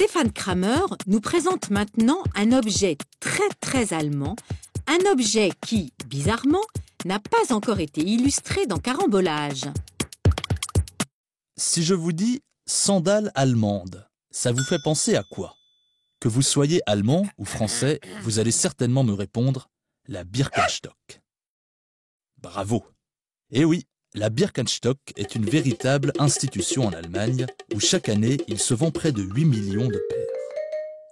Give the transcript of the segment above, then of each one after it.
Stéphane Kramer nous présente maintenant un objet très allemand, un objet qui, bizarrement, n'a pas encore été illustré dans Carambolage. Si je vous dis sandales allemandes, ça vous fait penser à quoi? Que vous soyez allemand ou français, vous allez certainement me répondre la Birkenstock. Bravo! Eh oui, la Birkenstock est une véritable institution en Allemagne où chaque année il se vend près de 8 millions de paires.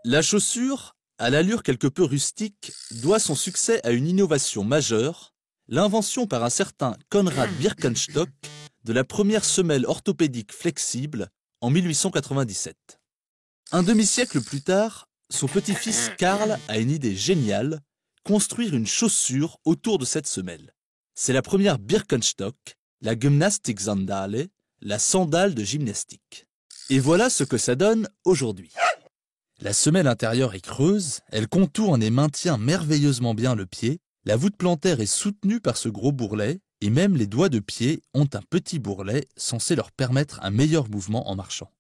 La chaussure, à l'allure quelque peu rustique, doit son succès à une innovation majeure, l'invention par un certain Konrad Birkenstock de la première semelle orthopédique flexible en 1897. Un demi-siècle plus tard, son petit-fils Karl a une idée géniale, construire une chaussure autour de cette semelle. C'est la première Birkenstock, la Gymnastiksandale, la sandale de gymnastique. Et voilà ce que ça donne aujourd'hui. La semelle intérieure est creuse, elle contourne et maintient merveilleusement bien le pied, la voûte plantaire est soutenue par ce gros bourrelet, et même les doigts de pied ont un petit bourrelet censé leur permettre un meilleur mouvement en marchant.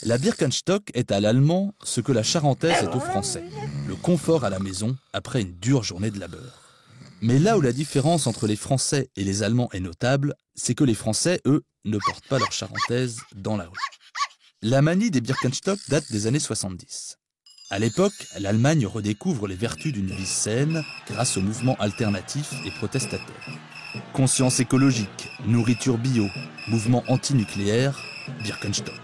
La Birkenstock est à l'allemand ce que la charentaise est au français, le confort à la maison après une dure journée de labeur. Mais là où la différence entre les Français et les Allemands est notable, c'est que les Français, eux, ne portent pas leur charentaise dans la rue. La manie des Birkenstock date des années 70. À l'époque, l'Allemagne redécouvre les vertus d'une vie saine grâce au mouvement alternatif et protestataire. Conscience écologique, nourriture bio, mouvement antinucléaire, Birkenstock.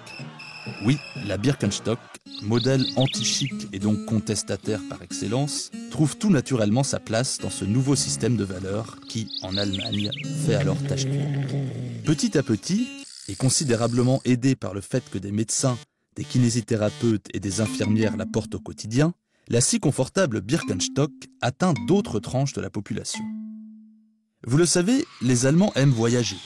Oui, la Birkenstock, modèle anti-chic et donc contestataire par excellence, trouve tout naturellement sa place dans ce nouveau système de valeurs qui, en Allemagne, fait alors tache d'huile. Petit à petit, et considérablement aidé par le fait que des médecins, des kinésithérapeutes et des infirmières la portent au quotidien, la si confortable Birkenstock atteint d'autres tranches de la population. Vous le savez, les Allemands aiment voyager.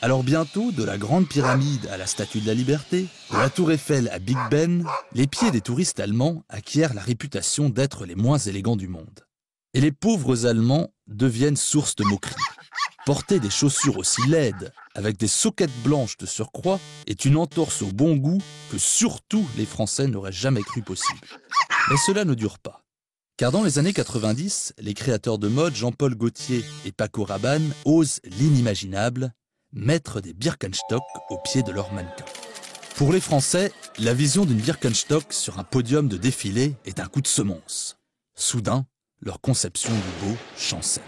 Alors bientôt, de la Grande Pyramide à la Statue de la Liberté, de la Tour Eiffel à Big Ben, les pieds des touristes allemands acquièrent la réputation d'être les moins élégants du monde. Et les pauvres Allemands deviennent source de moqueries. Porter des chaussures aussi laides, avec des soquettes blanches de surcroît, est une entorse au bon goût que surtout les Français n'auraient jamais cru possible. Mais cela ne dure pas. Car dans les années 90, les créateurs de mode Jean-Paul Gaultier et Paco Rabanne osent l'inimaginable, mettre des Birkenstock au pied de leurs mannequins. Pour les Français, la vision d'une Birkenstock sur un podium de défilé est un coup de semonce. Soudain, leur conception du beau chancelle.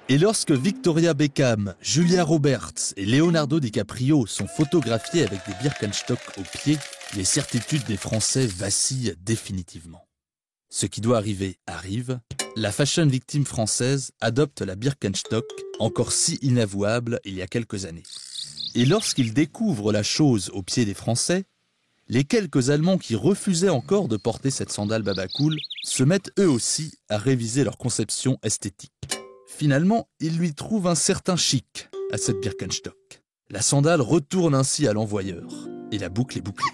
Et lorsque Victoria Beckham, Julia Roberts et Leonardo DiCaprio sont photographiés avec des Birkenstock au pied, les certitudes des Français vacillent définitivement. Ce qui doit arriver arrive. La fashion victime française adopte la Birkenstock, encore si inavouable il y a quelques années. Et lorsqu'ils découvrent la chose aux pieds des Français, les quelques Allemands qui refusaient encore de porter cette sandale babacool se mettent eux aussi à réviser leur conception esthétique. Finalement, ils lui trouvent un certain chic à cette Birkenstock. La sandale retourne ainsi à l'envoyeur, et la boucle est bouclée.